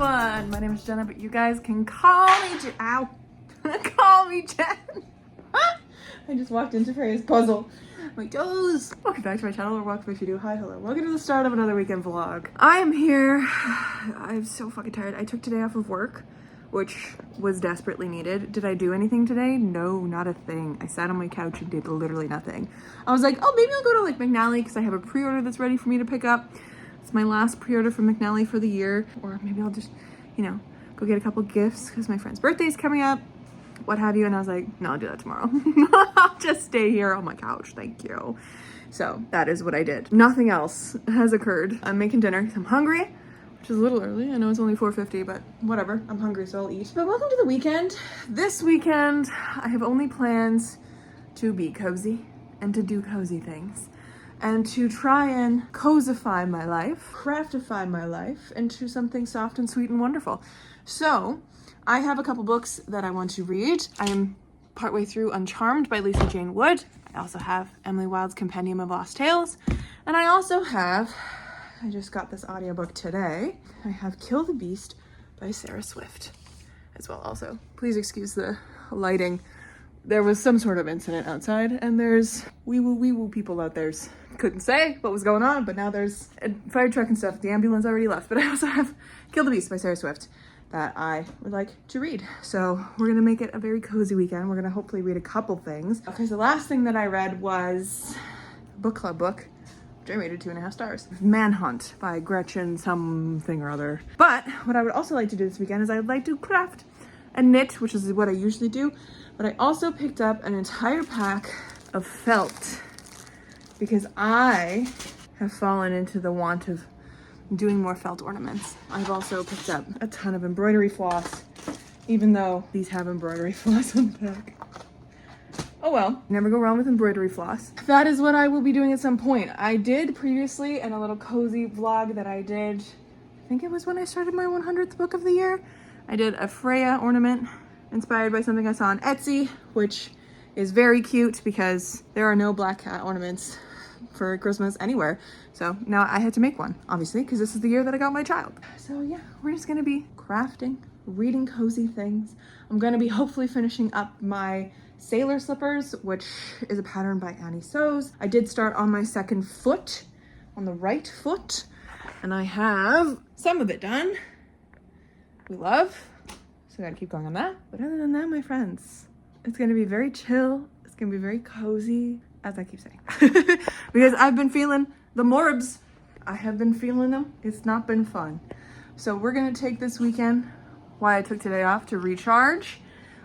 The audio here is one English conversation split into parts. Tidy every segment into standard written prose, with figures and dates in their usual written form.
everyone. My name is Jenna, but you guys can call me call me Jen. I just walked into Freya's puzzle. My toes. Welcome back to my channel, or welcome if you do. Hi, hello. Welcome to the start of another weekend vlog. I am here. I'm so fucking tired. I took today off of work, which was desperately needed. Did I do anything today? No, not a thing. I sat on my couch and did literally nothing. I was like, oh, maybe I'll go to like McNally because I have a pre-order that's ready for me to pick up. It's my last pre-order from McNally for the year. Or maybe I'll just, you know, go get a couple gifts because my friend's birthday is coming up, what have you. And I was like, no, I'll do that tomorrow. I'll just stay here on my couch. Thank you. So that is what I did. Nothing else has occurred. I'm making dinner because I'm hungry, which is a little early. I know it's only 4:50, but whatever. I'm hungry, so I'll eat. But welcome to the weekend. This weekend, I have only plans to be cozy and to do cozy things and to try and cozify my life, craftify my life into something soft and sweet and wonderful. So I have a couple books that I want to read. I am partway through Uncharmed by Lisa Jane Wood. I also have Emily Wilde's Compendium of Lost Tales. And I also have, I just got this audiobook today. I have Kill the Beast by Sarah Swift as well also. Please excuse the lighting. There was some sort of incident outside and there's wee woo people out there. Couldn't say what was going on, but now there's a fire truck and stuff. The ambulance already left, but I also have Kill the Beast by Sarah Swift that I would like to read. So we're gonna make it a very cozy weekend. We're gonna hopefully read a couple things. Okay, so the last thing that I read was a book club book, which I rated 2.5 stars. Manhunt by Gretchen something or other. But what I would also like to do this weekend is I'd like to craft and knit, which is what I usually do. But I also picked up an entire pack of felt because I have fallen into the want of doing more felt ornaments. I've also picked up a ton of embroidery floss, even though these have embroidery floss on the back. Oh well, never go wrong with embroidery floss. That is what I will be doing at some point. I did previously in a little cozy vlog that I did, I think it was when I started my 100th book of the year. I did a Freya ornament inspired by something I saw on Etsy, which is very cute because there are no black cat ornaments for Christmas anywhere. So now I had to make one, obviously, because this is the year that I got my child. So yeah, we're just gonna be crafting, reading cozy things. I'm gonna be hopefully finishing up my sailor slippers, which is a pattern by Annie Sews. I did start on my second foot, on the right foot, and I have some of it done. We love, so I gotta keep going on that. But other than that, my friends, it's gonna be very chill. It's gonna be very cozy, as I keep saying, because I've been feeling the morbs. I have been feeling them. It's not been fun. So we're gonna take this weekend, why I took today off, to recharge.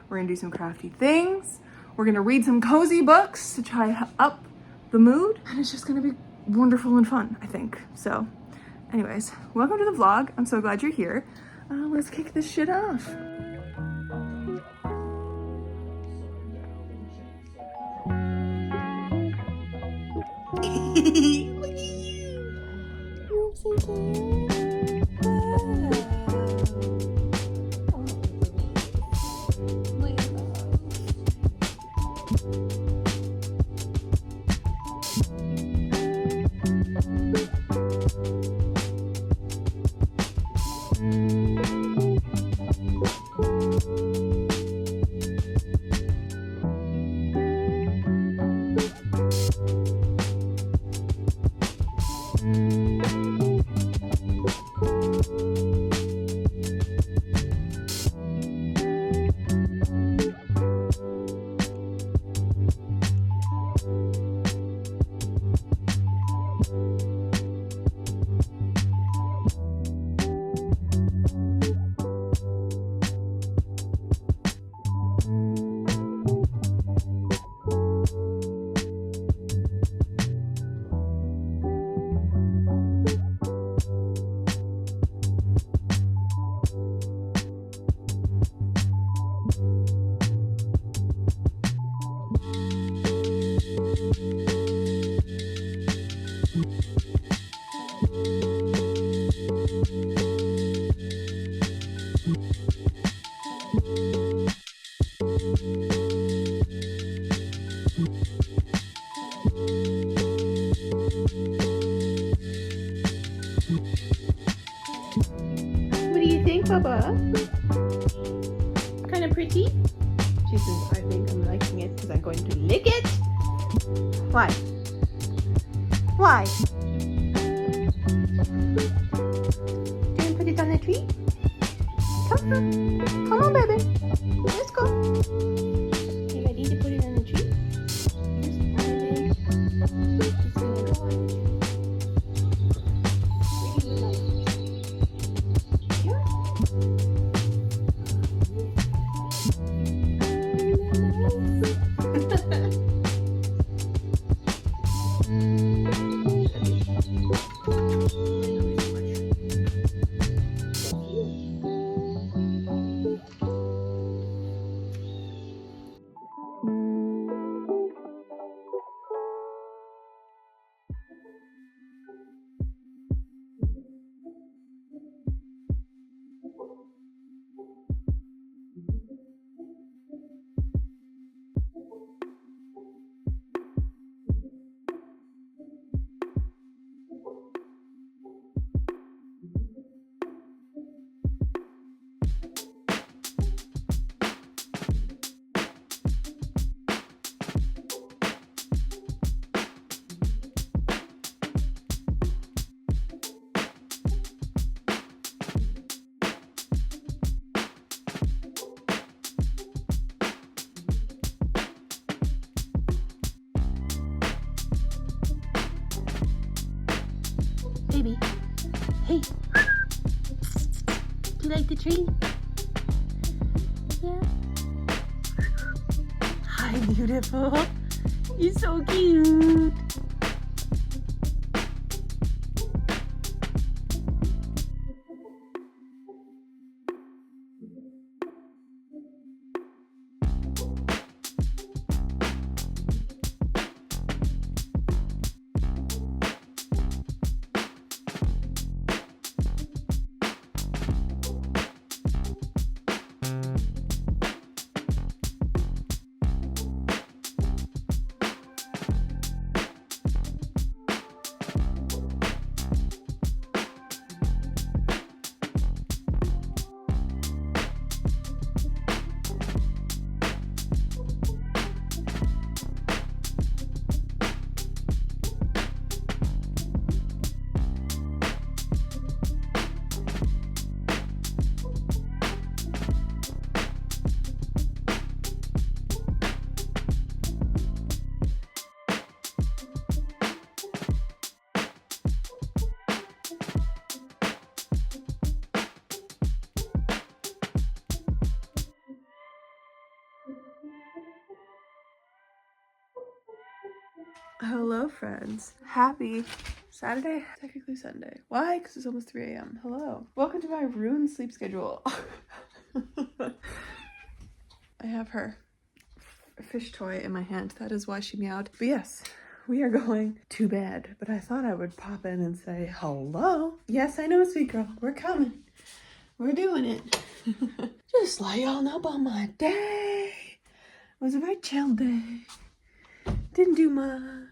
We're gonna do some crafty things. We're gonna read some cozy books to try up the mood. And it's just gonna be wonderful and fun, I think. So anyways, welcome to the vlog. I'm so glad you're here. Let's kick this shit off. Look at you. You're so cute. Bubba. Kind of pretty. She says, I think I'm liking it because I'm going to lick it. Why? Why? Can you put it on the tree? Come on. Come on, baby. Let's go. You ready to put it on the tree? It's gonna go on the tree. Where do you like it? Here? Baby, hey, do you like the tree? Yeah. Hi, beautiful. You're so cute. Hello, friends. Happy Saturday, technically Sunday. Why? Because it's almost 3 a.m. Hello. Welcome to my ruined sleep schedule. I have her fish toy in my hand. That is why she meowed. But yes, we are going to bed. But I thought I would pop in and say hello. Yes, I know, sweet girl. We're coming. We're doing it. Just let y'all know about my day. It was a very chill day. Didn't do much.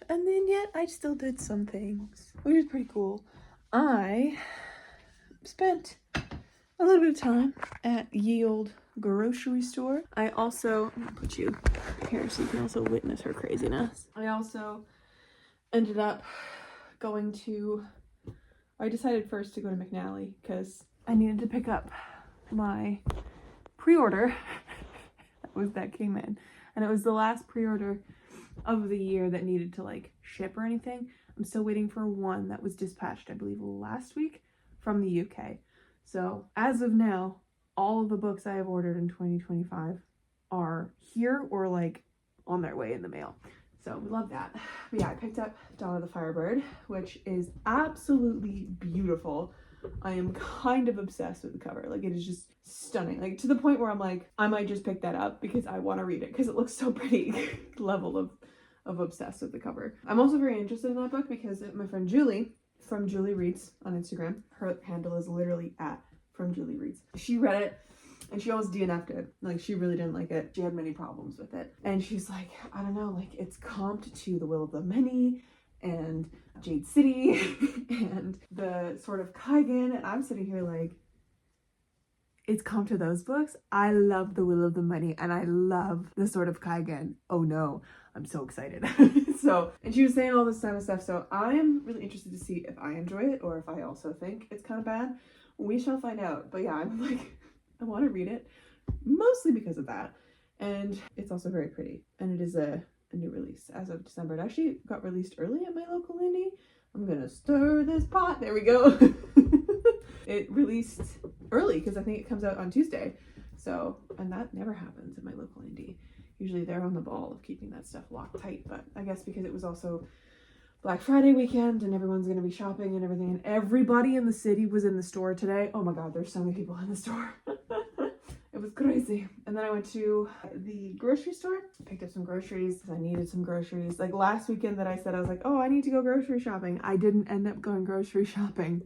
And then yet I still did some things, which is pretty cool. I spent a little bit of time at ye old grocery store. I also, I'm gonna put you here so you can also witness her craziness. I also ended up going to, I decided first to go to McNally because I needed to pick up my pre-order that came in. And it was the last pre-order of the year that needed to like ship or anything. I'm still waiting for one that was dispatched, I believe, last week from the UK. So as of now, all of the books I have ordered in 2025 are here or like on their way in the mail. So we love that. But yeah, I picked up Dawn of the Firebird, which is absolutely beautiful. I am kind of obsessed with the cover. Like, it is just stunning. Like, to the point where I'm like, I might just pick that up because I want to read it because it looks so pretty. Level of obsessed with the cover. I'm also very interested in that book because my friend Julie from Julie Reads on Instagram, her handle is literally at from Julie Reads. She read it and she almost DNF'd it. Like, she really didn't like it. She had many problems with it. And she's like, I don't know, like, it's comped to The Will of the Many and Jade City and the sort of Kaigan, and I'm sitting here like, it's come to those books. I love The Will of the Money and I love The Sword of Kaigen. Oh no, I'm so excited. So, and she was saying all this kind of stuff. So I am really interested to see if I enjoy it or if I also think it's kind of bad. We shall find out. But yeah, I'm like, I want to read it mostly because of that. And it's also very pretty. And it is a new release as of December. It actually got released early at my local indie. I'm gonna stir this pot. There we go. It released early because I think it comes out on Tuesday. So, and that never happens at my local indie. Usually they're on the ball of keeping that stuff locked tight, but I guess because it was also Black Friday weekend and everyone's going to be shopping and everything, and everybody in the city was in the store today. Oh my god, there's so many people in the store. It was crazy. And then I went to the grocery store, picked up some groceries because I needed some groceries. Like last weekend that I said I was like, oh, I need to go grocery shopping. I didn't end up going grocery shopping.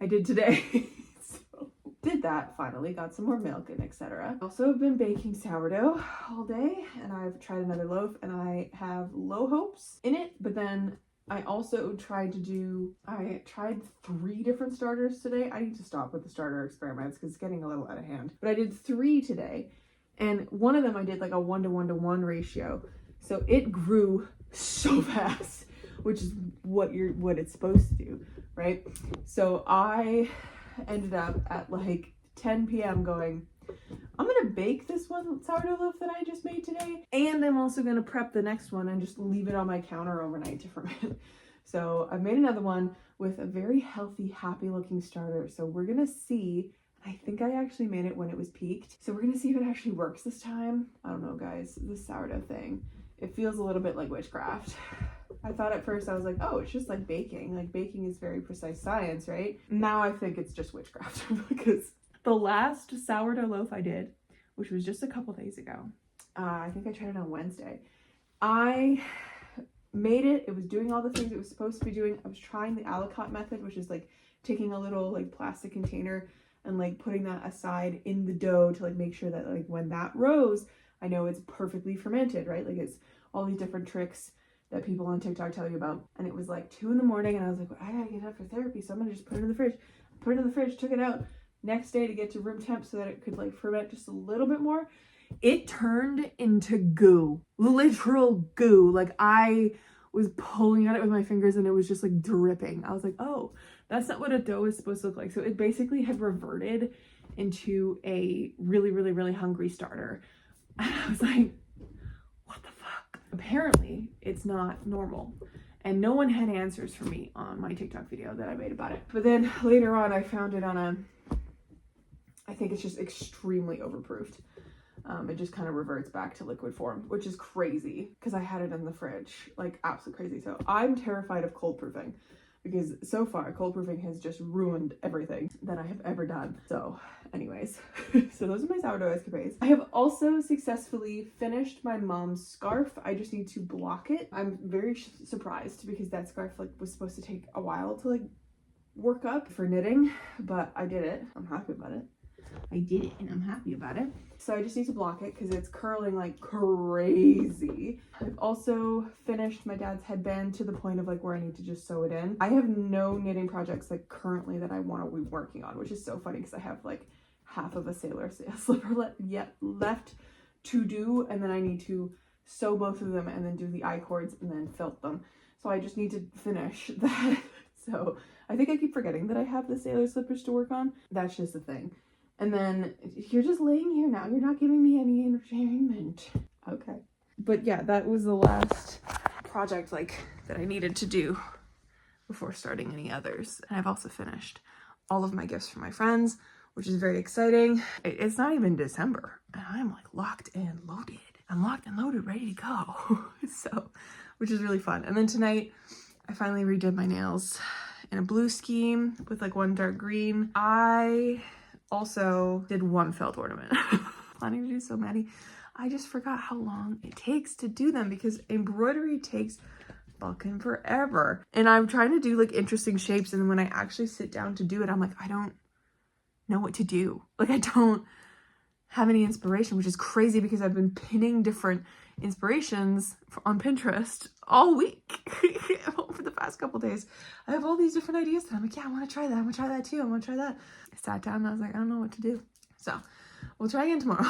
I did today. So did that finally, got some more milk and etc. Also have been baking sourdough all day, and I've tried another loaf and I have low hopes in it, but then I also tried 3 different starters today. I need to stop with the starter experiments because it's getting a little out of hand. But I did 3 today, and one of them I did like a 1:1:1 ratio. So it grew so fast, which is what it's supposed to do, right? So I ended up at like 10 p.m. going, I'm gonna bake this one sourdough loaf that I just made today, and I'm also gonna prep the next one and just leave it on my counter overnight to ferment. So I've made another one with a very healthy, happy looking starter. So we're gonna see. I think I actually made it when it was peaked. So we're gonna see if it actually works this time. I don't know, guys, this sourdough thing, it feels a little bit like witchcraft. I thought at first, I was like, oh, it's just like baking. Like baking is very precise science, right? Now I think it's just witchcraft because the last sourdough loaf I did, which was just a couple days ago, I think I tried it on Wednesday. I made it. It was doing all the things it was supposed to be doing. I was trying the aliquot method, which is like taking a little like plastic container and like putting that aside in the dough to like make sure that like when that rose, I know it's perfectly fermented, right? Like it's all these different tricks that people on TikTok tell you about. And it was like 2 in the morning and I was like, well, I gotta get up for therapy, so I'm gonna just put it in the fridge. Put it in the fridge, took it out next day to get to room temp so that it could like ferment just a little bit more. It turned into goo, literal goo. Like I was pulling at it with my fingers and it was just like dripping. I was like, oh, that's not what a dough is supposed to look like. So it basically had reverted into a really, really, really hungry starter. And I was like, what the fuck? Apparently it's not normal. And no one had answers for me on my TikTok video that I made about it. But then later on, I found it on I think it's just extremely overproofed. It just kind of reverts back to liquid form, which is crazy because I had it in the fridge, like absolutely crazy. So I'm terrified of cold proofing because so far cold proofing has just ruined everything that I have ever done. So anyways, so those are my sourdough escapades. I have also successfully finished my mom's scarf. I just need to block it. I'm very surprised because that scarf like was supposed to take a while to like work up for knitting, but I did it. I'm happy about it. I did it and I'm happy about it. So I just need to block it because it's curling like crazy. I've also finished my dad's headband to the point of like where I need to just sew it in. I have no knitting projects like currently that I want to be working on, which is so funny because I have like half of a sailor slipper left to do, and then I need to sew both of them and then do the I-cords and then felt them. So I just need to finish that. So I think I keep forgetting that I have the sailor slippers to work on. That's just the thing. And then you're just laying here now. You're not giving me any entertainment. Okay. But yeah, that was the last project like that I needed to do before starting any others. And I've also finished all of my gifts for my friends, which is very exciting. It's not even December and I'm like locked and loaded. I'm locked and loaded, ready to go. So, which is really fun. And then tonight I finally redid my nails in a blue scheme with like one dark green. I also did one felt ornament. Planning to do so many. I just forgot how long it takes to do them because embroidery takes fucking forever. And I'm trying to do like interesting shapes, and then when I actually sit down to do it, I'm like, I don't know what to do. Like I don't have any inspiration, which is crazy because I've been pinning different inspirations on Pinterest all week. For the past couple days I have all these different ideas and I'm like, yeah, I want to try that, I want to try that too, I want to try that. I sat down and I was like, I don't know what to do. So we'll try again tomorrow.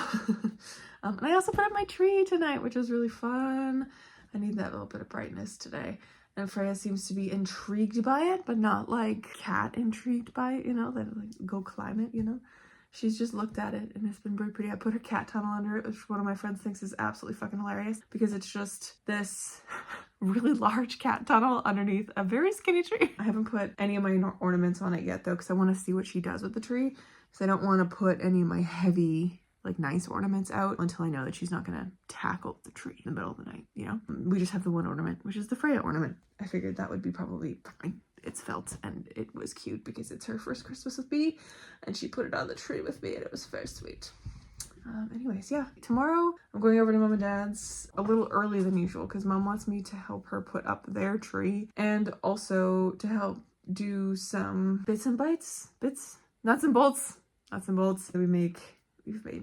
And I also put up my tree tonight, which was really fun. I need that little bit of brightness today. And Freya seems to be intrigued by it, but not like cat intrigued by it, you know, that like go climb it, you know. She's just looked at it and it's been very pretty. I put her cat tunnel under it, which one of my friends thinks is absolutely fucking hilarious because it's just this really large cat tunnel underneath a very skinny tree. I haven't put any of my ornaments on it yet though, because I want to see what she does with the tree. Because I don't want to put any of my heavy, like nice ornaments out until I know that she's not going to tackle the tree in the middle of the night, you know? We just have the one ornament, which is the Freya ornament. I figured that would be probably fine. It's felt and it was cute because it's her first Christmas with me and she put it on the tree with me and it was very sweet. Anyways, yeah, tomorrow I'm going over to mom and dad's a little earlier than usual because mom wants me to help her put up their tree and also to help do some nuts and bolts that we've made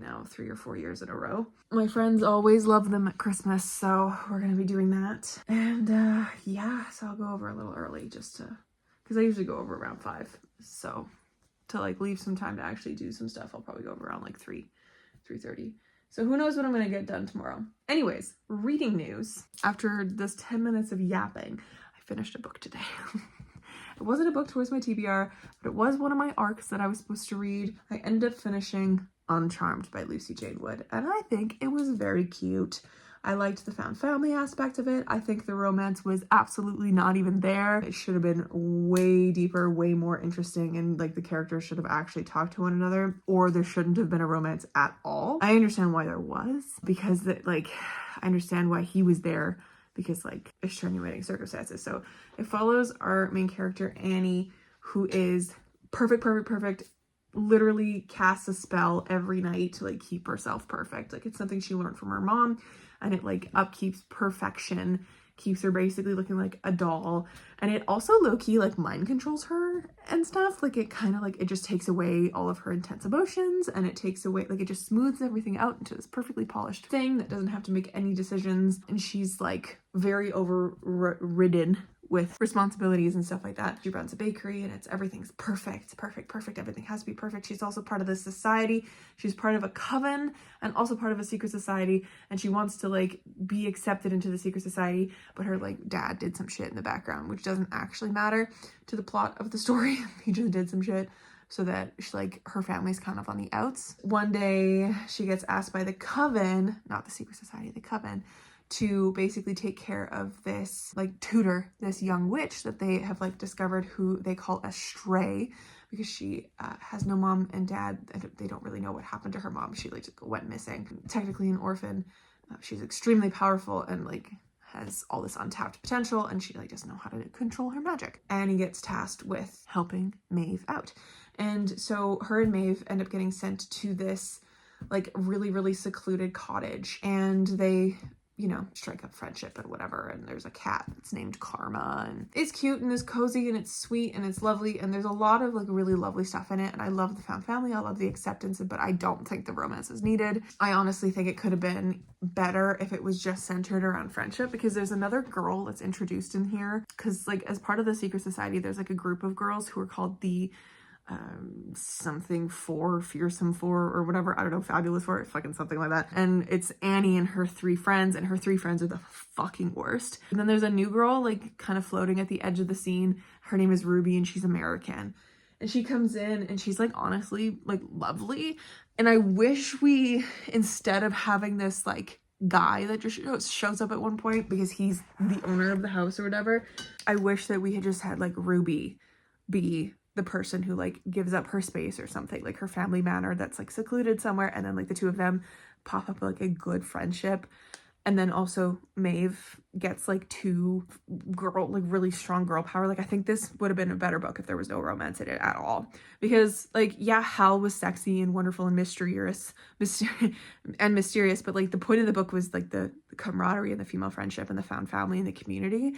now 3 or 4 years in a row. My friends always love them at Christmas, so we're gonna be doing that. And yeah, so I'll go over a little early just to, because I usually go over around 5. So to like leave some time to actually do some stuff, I'll probably go over around like 3:30. So who knows what I'm gonna get done tomorrow. Anyways, reading news. After this 10 minutes of yapping, I finished a book today. It wasn't a book towards my TBR, but it was one of my arcs that I was supposed to read. I ended up finishing Uncharmed by Lucy Jane Wood, and I think it was very cute. I liked the found family aspect of it. I think the romance was absolutely not even there. It should have been way deeper, way more interesting, and like the characters should have actually talked to one another, or there shouldn't have been a romance at all. I understand why there was, because I understand why he was there, because like extenuating circumstances. So it follows our main character Annie, who is perfect, literally casts a spell every night to like keep herself perfect. Like it's something she learned from her mom, and it like upkeeps perfection, keeps her basically looking like a doll. And it also low-key like mind controls her and stuff. Like it kind of like, it just takes away all of her intense emotions, and it takes away, like it just smooths everything out into this perfectly polished thing that doesn't have to make any decisions. And she's like very overridden with responsibilities and stuff like that. She runs a bakery and everything's perfect. Everything has to be perfect. She's also part of this society. She's part of a coven and also part of a secret society. And she wants to like be accepted into the secret society, but her like dad did some shit in the background, which doesn't actually matter to the plot of the story. He just did some shit so that she, like her family's kind of on the outs. One day she gets asked by the coven, not the secret society, the coven, to basically take care of this, like tutor this young witch that they have like discovered, who they call a stray, because she has no mom and dad. They don't really know what happened to her mom. She like just went missing. Technically an orphan. She's extremely powerful and like has all this untapped potential, and she like doesn't know how to control her magic. Annie gets tasked with helping Maeve out. And so her and Maeve end up getting sent to this like really secluded cottage, and they, you know, strike up friendship and whatever. And there's a cat that's named Karma, and it's cute and it's cozy and it's sweet and it's lovely, and there's a lot of like really lovely stuff in it. And I love the found family, I love the acceptance, but I don't think the romance is needed. I honestly think it could have been better if it was just centered around friendship, because there's another girl that's introduced in here, because like as part of the secret society there's like a group of girls who are called the something four, fearsome four, or whatever, I don't know, fabulous four, fucking something like that. And it's Annie and her 3 friends, and her 3 friends are the fucking worst. And then there's a new girl like kind of floating at the edge of the scene. Her name is Ruby, and she's American, and she comes in and she's like honestly like lovely. And I wish we, instead of having this like guy that just shows up at one point because he's the owner of the house or whatever, I wish that we had just had like Ruby be the person who like gives up her space or something, like her family manor that's like secluded somewhere, and then like the 2 of them pop up like a good friendship. And then also Maeve gets like 2 like really strong girl power. Like I think this would have been a better book if there was no romance in it at all, because like yeah, Hal was sexy and wonderful and mysterious, but like the point of the book was like the camaraderie and the female friendship and the found family and the community.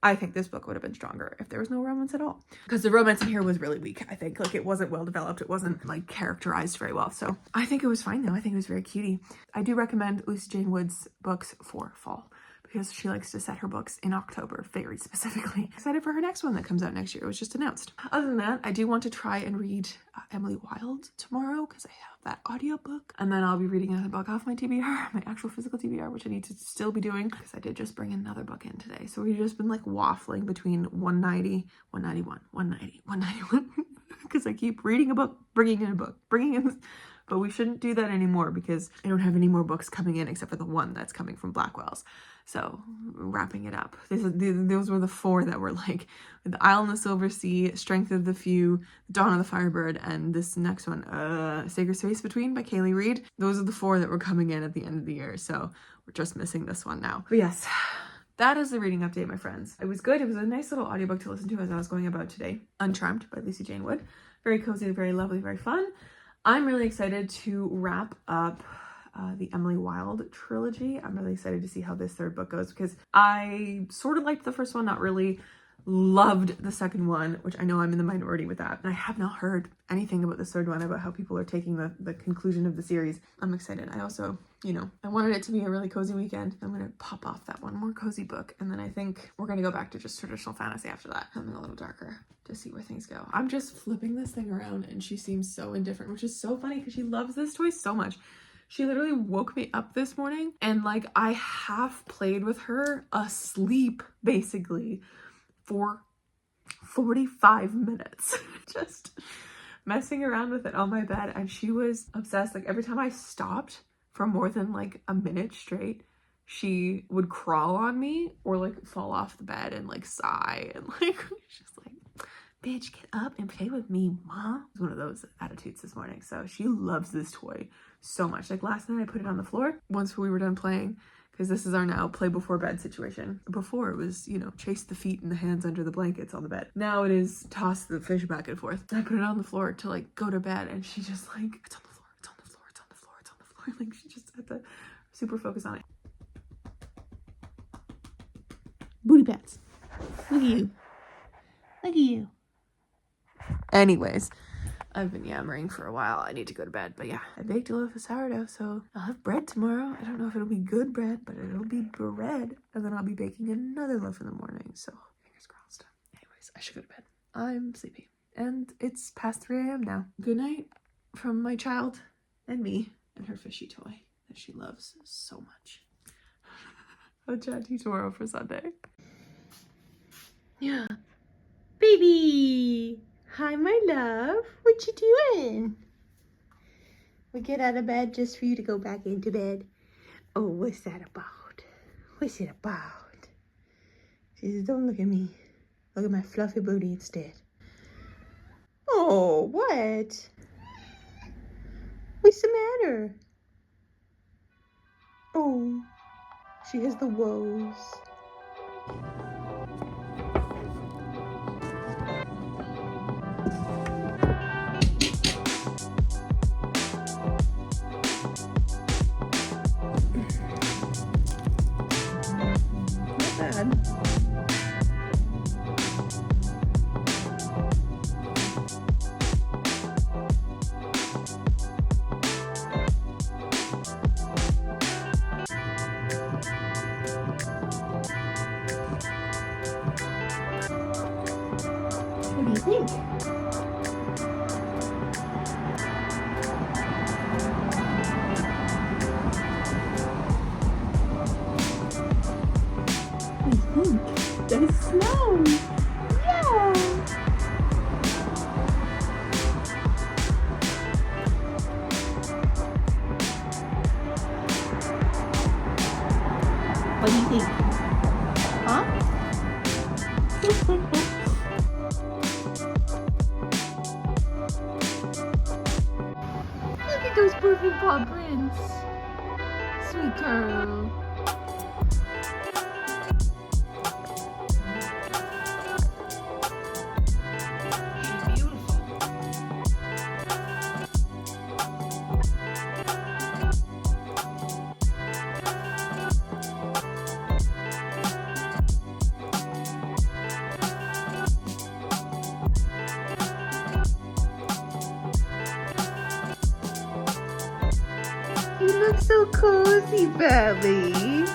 I think this book would have been stronger if there was no romance at all, because the romance in here was really weak. I think like it wasn't well developed. It wasn't like characterized very well. So I think it was fine though. I think it was very cutie. I do recommend Lucy Jane Wood's books for fall, because she likes to set her books in October very specifically. Excited for her next one that comes out next year. It was just announced. Other than that, I do want to try and read Emily Wilde tomorrow because I have that audiobook, and then I'll be reading another book off my TBR, my actual physical TBR, which I need to still be doing because I did just bring another book in today. So we've just been like waffling between 190, 191, 190, 191 because I keep reading a book, bringing in a book, bringing in, but we shouldn't do that anymore because I don't have any more books coming in except for the one that's coming from Blackwell's. So wrapping it up. Those were the 4 that were like The Isle in the Silver Sea, Strength of the Few, Dawn of the Firebird, and this next one, Sacred Space Between by Kaylee Reed. Those are the 4 that were coming in at the end of the year. So we're just missing this one now. But yes, that is the reading update, my friends. It was good. It was a nice little audiobook to listen to as I was going about today. Uncharmed by Lucy Jane Wood. Very cozy, very lovely, very fun. I'm really excited to wrap up the Emily Wilde trilogy. I'm really excited to see how this 3rd book goes because I sort of liked the first one, not really loved the second one, which I know I'm in the minority with that. And I have not heard anything about the 3rd one, about how people are taking the conclusion of the series. I'm excited. I also, I wanted it to be a really cozy weekend. I'm going to pop off that one more cozy book. And then I think we're going to go back to just traditional fantasy after that. Something a little darker to see where things go. I'm just flipping this thing around and she seems so indifferent, which is so funny because she loves this toy so much. She literally woke me up this morning and like I half played with her asleep basically for 45 minutes. Just messing around with it on my bed, and she was obsessed. Like every time I stopped for more than like a minute straight, she would crawl on me or like fall off the bed and like sigh and like she's like, bitch, get up and play with me, mom. It was one of those attitudes this morning. So she loves this toy so much. Like last night I put it on the floor once we were done playing, because this is our now play before bed situation. Before it was, chase the feet and the hands under the blankets on the bed. Now it is toss the fish back and forth. I put it on the floor to like go to bed, and she just like, it's on the floor, it's on the floor, it's on the floor, it's on the floor. Like she just had to super focus on it. Booty pats. Look at you. Look at you. Anyways, I've been yammering for a while. I need to go to bed. But yeah, I baked a loaf of sourdough, so I'll have bread tomorrow. I don't know if it'll be good bread, but it'll be bread. And then I'll be baking another loaf in the morning. So fingers crossed. Anyways, I should go to bed. I'm sleepy. And it's past 3 a.m. now. Good night from my child and me and her fishy toy that she loves so much. I'll chat to you tomorrow for Sunday. Yeah. Baby! Hi, my love. What you doing? We get out of bed just for you to go back into bed. Oh, what's that about? What's it about? She says, don't look at me. Look at my fluffy booty instead. Oh, what? What's the matter? Oh, she has the woes. What do you think? There's snow! Yeah! What do you think? Huh? Look at those perfect paw prints! Sweet girl! You look so cozy, Belly.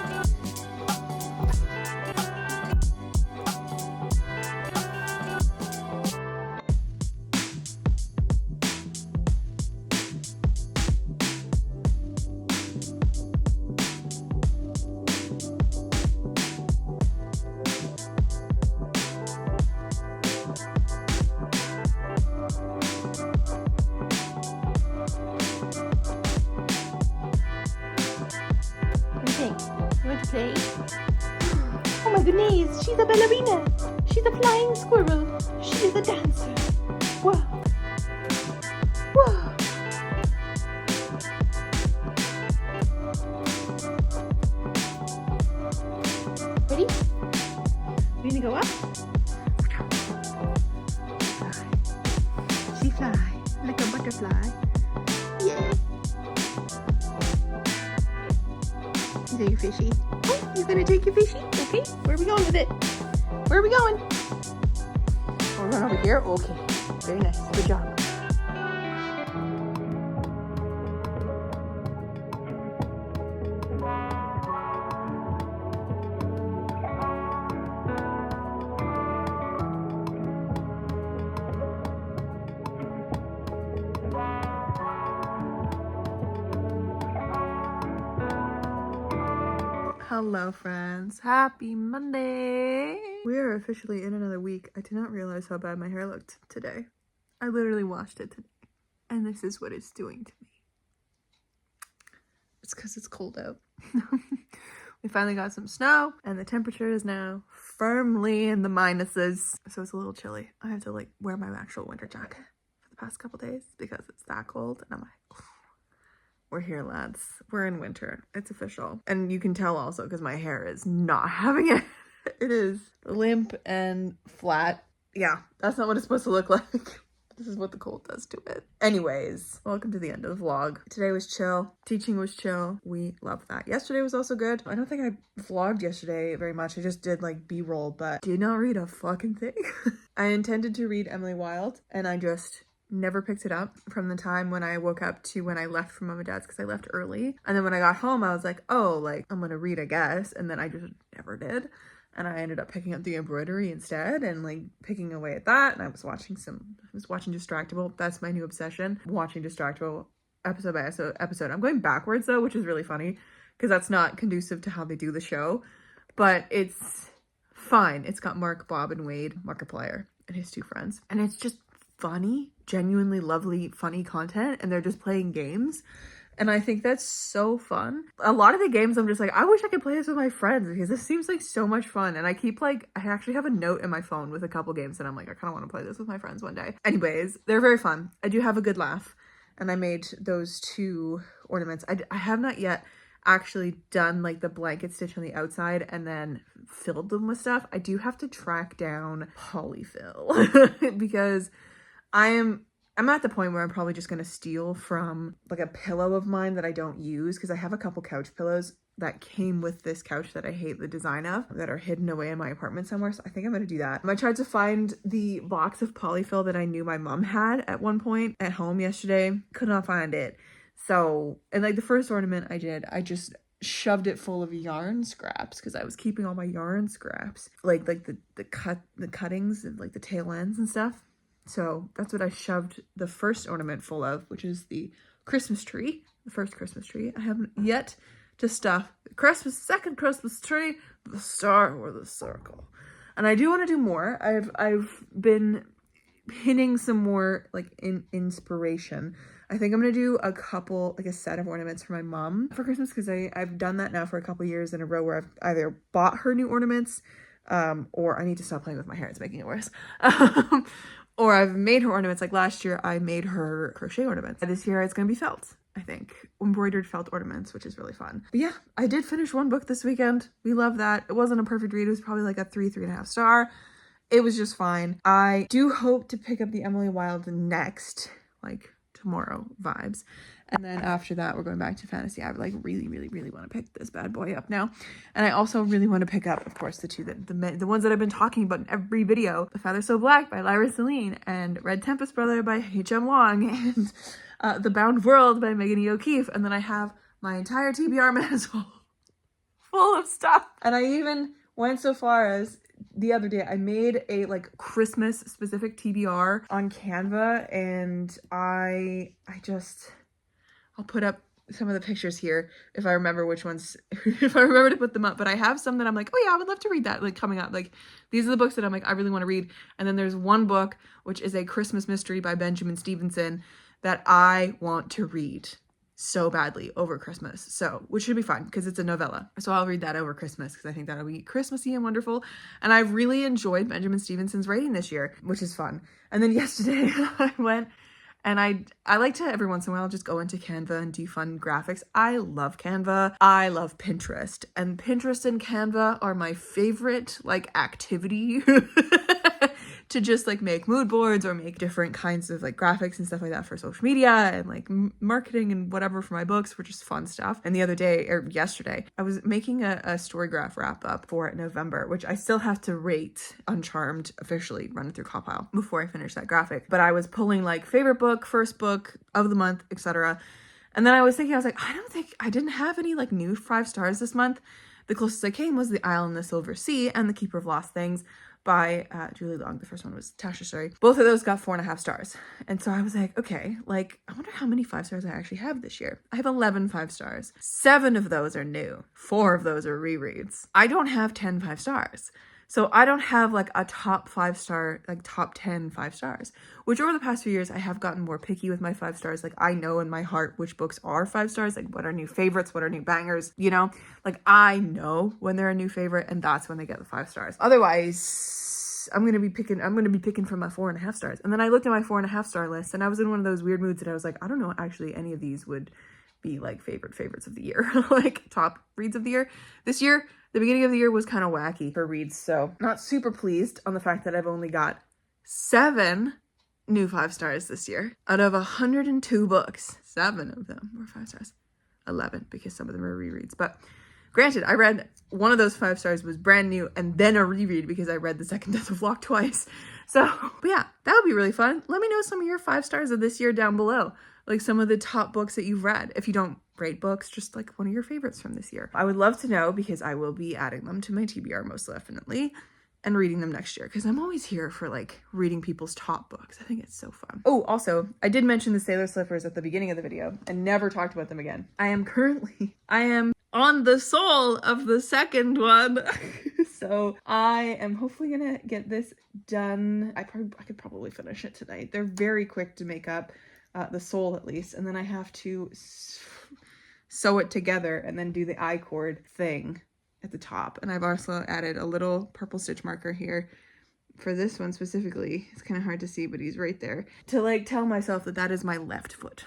What do you think? You want to play? Oh my goodness, she's a ballerina. She's a flying squirrel. She is a dancer. Whoa. Whoa. Ready? You gonna go up? She fly like a butterfly. Yeah. You take your fishy. Oh, you're gonna take your fishy? Okay, where are we going with it? Where are we going? We're going over here? Okay, very nice, good job. Hello friends, happy Monday! We are officially in another week. I did not realize how bad my hair looked today. I literally washed it today, and this is what it's doing to me. It's because it's cold out. We finally got some snow, and the temperature is now firmly in the minuses, so it's a little chilly. I have to like wear my actual winter jacket for the past couple days because it's that cold, and I'm like, we're here, lads. We're in winter. It's official. And you can tell also because my hair is not having it. It is limp and flat. Yeah, that's not what it's supposed to look like. This is what the cold does to it. Anyways, welcome to the end of the vlog. Today was chill. Teaching was chill. We love that. Yesterday was also good. I don't think I vlogged yesterday very much. I just did like B-roll, but did not read a fucking thing. I intended to read Emily Wilde, and I just never picked it up from the time when I woke up to when I left from mom and dad's because I left early. And then when I got home, I was like, oh, like I'm gonna read, I guess. And then I just never did. And I ended up picking up the embroidery instead and like picking away at that. And I was watching Distractable. That's my new obsession. Watching Distractable episode by episode. I'm going backwards though, which is really funny because that's not conducive to how they do the show. But it's fine. It's got Mark, Bob, and Wade, Markiplier, and his two friends. And it's just funny, genuinely lovely, funny content, and they're just playing games, and I think that's so fun. A lot of the games I'm just like, I wish I could play this with my friends because this seems like so much fun. And I keep like, I actually have a note in my phone with a couple games and I'm like, I kind of want to play this with my friends one day. Anyways, they're very fun. I do have a good laugh, and I made those two ornaments. I have not yet actually done like the blanket stitch on the outside and then filled them with stuff. I do have to track down polyfill because I'm at the point where I'm probably just going to steal from like a pillow of mine that I don't use because I have a couple couch pillows that came with this couch that I hate the design of that are hidden away in my apartment somewhere. So I think I'm going to do that. I tried to find the box of polyfill that I knew my mom had at one point at home yesterday. Could not find it. So, and like the first ornament I did, I just shoved it full of yarn scraps because I was keeping all my yarn scraps, like the cuttings and like the tail ends and stuff. So that's what I shoved the first ornament full of, which is the Christmas tree, the first Christmas tree. I haven't yet to stuff the second Christmas tree, the star or the circle. And I do want to do more. I've been pinning some more like inspiration. I think I'm going to do a couple, like a set of ornaments for my mom for Christmas because I've done that now for a couple years in a row where I've either bought her new ornaments or I need to stop playing with my hair. It's making it worse. Or I've made her ornaments. Like last year, I made her crochet ornaments. This year, it's going to be felt, I think. Embroidered felt ornaments, which is really fun. But yeah, I did finish one book this weekend. We love that. It wasn't a perfect read. It was probably like a 3.5 star. It was just fine. I do hope to pick up the Emily Wilde next, like tomorrow vibes. And then after that, we're going back to fantasy. I like really want to pick this bad boy up now. And I also really want to pick up, of course, the two the ones that I've been talking about in every video. The Feather So Black by Lyra Celine and Red Tempest Brother by H.M. Wong and The Bound World by Megan E. O'Keefe. And then I have my entire TBR mantle full of stuff. And I even went so far as the other day I made a like Christmas specific TBR on Canva, and I'll put up some of the pictures here if I remember which ones, if I remember to put them up. But I have some that I'm like, oh yeah, I would love to read that, like coming up. Like these are the books that I'm like, I really want to read. And then there's one book, which is a Christmas mystery by Benjamin Stevenson that I want to read so badly over Christmas. So, which should be fun because it's a novella. So I'll read that over Christmas because I think that'll be Christmassy and wonderful. And I've really enjoyed Benjamin Stevenson's writing this year, which is fun. And then yesterday I went and I like to every once in a while just go into Canva and do fun graphics. I love Canva. I love Pinterest. And Pinterest and Canva are my favorite like activity to just like make mood boards or make different kinds of like graphics and stuff like that for social media and like marketing and whatever for my books, which is fun stuff. And the other day or yesterday, I was making a Storygraph wrap up for November, which I still have to rate Uncharmed officially, run it through Compile before I finish that graphic. But I was pulling like favorite book, first book of the month, etc. And then I was thinking, I was like, I didn't have any like new 5 stars this month. The closest I came was The Isle in the Silver Sea and The Keeper of Lost Things by Julie Long. The first one was Tasha Suri. Both of those got 4.5 stars. And so I was like, okay, like, I wonder how many 5 stars I actually have this year. I have 11 5 stars. 7 of those are new. 4 of those are rereads. I don't have 10 5 stars. So I don't have like a top 5 star, like top 10 5 stars, which over the past few years, I have gotten more picky with my 5 stars. Like I know in my heart which books are 5 stars, like what are new favorites, what are new bangers, you know, like I know when they're a new favorite and that's when they get the 5 stars. Otherwise, I'm going to be picking from my 4.5 stars. And then I looked at my 4.5 star list and I was in one of those weird moods that I was like, I don't know, actually any of these would be like favorites of the year, like top reads of the year. This year, the beginning of the year was kind of wacky for reads, so not super pleased on the fact that I've only got 7 new 5 stars this year. Out of 102 books, 7 of them were 5 stars. 11, because some of them are rereads. But granted, I read one of those 5 stars was brand new and then a reread because I read The Second Death of Locke twice. So, but yeah, that would be really fun. Let me know some of your 5 stars of this year down below. Like some of the top books that you've read. If you don't rate books, just like one of your favorites from this year. I would love to know because I will be adding them to my TBR most definitely and reading them next year because I'm always here for like reading people's top books. I think it's so fun. Oh, also, I did mention the Sailor Slippers at the beginning of the video and never talked about them again. I am on the soul of the second one. So I am hopefully gonna get this done. I could probably finish it tonight. They're very quick to make up. The sole at least, and then I have to sew it together and then do the I-cord thing at the top. And I've also added a little purple stitch marker here for this one specifically. It's kind of hard to see, but he's right there to like tell myself that that is my left foot.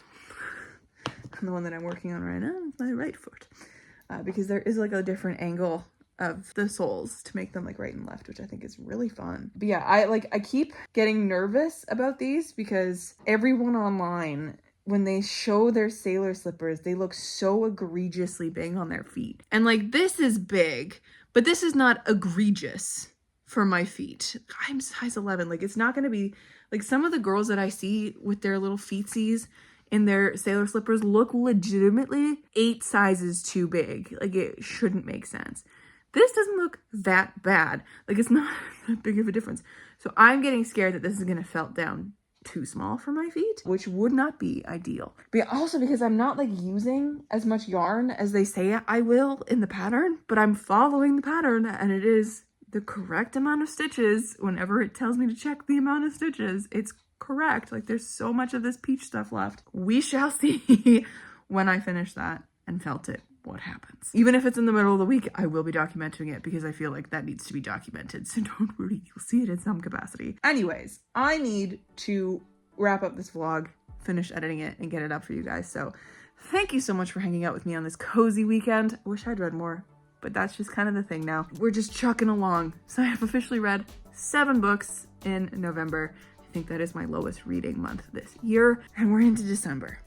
And the one that I'm working on right now is my right foot, because there is like a different angle of the soles to make them like right and left, which I think is really fun. But yeah, I keep getting nervous about these because everyone online, when they show their sailor slippers, they look so egregiously big on their feet. And like this is big, but this is not egregious for my feet. I'm size 11. Like it's not going to be like some of the girls that I see with their little feetsies in their sailor slippers look legitimately 8 sizes too big. Like it shouldn't make sense. This doesn't look that bad. Like it's not that big of a difference. So I'm getting scared that this is gonna felt down too small for my feet, which would not be ideal. But also because I'm not like using as much yarn as they say I will in the pattern, but I'm following the pattern and it is the correct amount of stitches. Whenever it tells me to check the amount of stitches, it's correct. Like there's so much of this peach stuff left. We shall see when I finish that and felt it. What happens. Even if it's in the middle of the week, I will be documenting it because I feel like that needs to be documented. So don't worry, you'll see it in some capacity. Anyways, I need to wrap up this vlog, finish editing it, and get it up for you guys. So thank you so much for hanging out with me on this cozy weekend. I wish I'd read more, but that's just kind of the thing now. We're just chucking along. So I have officially read 7 books in November. I think that is my lowest reading month this year. And we're into December.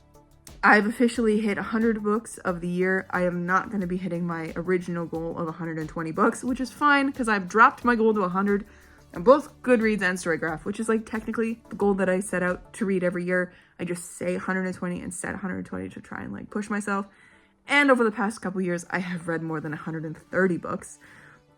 I've officially hit 100 books of the year. I am not going to be hitting my original goal of 120 books, which is fine because I've dropped my goal to 100 on both Goodreads and Storygraph, which is like technically the goal that I set out to read every year. I just say 120 and set 120 to try and like push myself. And over the past couple years, I have read more than 130 books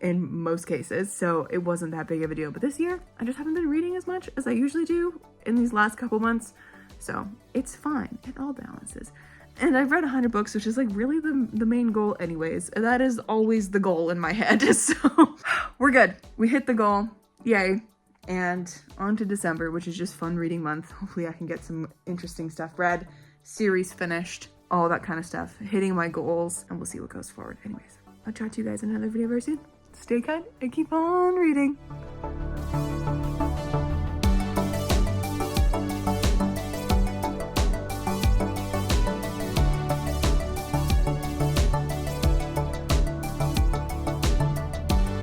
in most cases, so it wasn't that big of a deal. But this year, I just haven't been reading as much as I usually do in these last couple months. So it's fine. It all balances. And I've read 100 books, which is like really the main goal anyways. That is always the goal in my head. So we're good. We hit the goal. Yay. And on to December, which is just fun reading month. Hopefully I can get some interesting stuff read, series finished, all that kind of stuff, hitting my goals, and we'll see what goes forward. Anyways, I'll chat to you guys in another video very soon. Stay kind and keep on reading.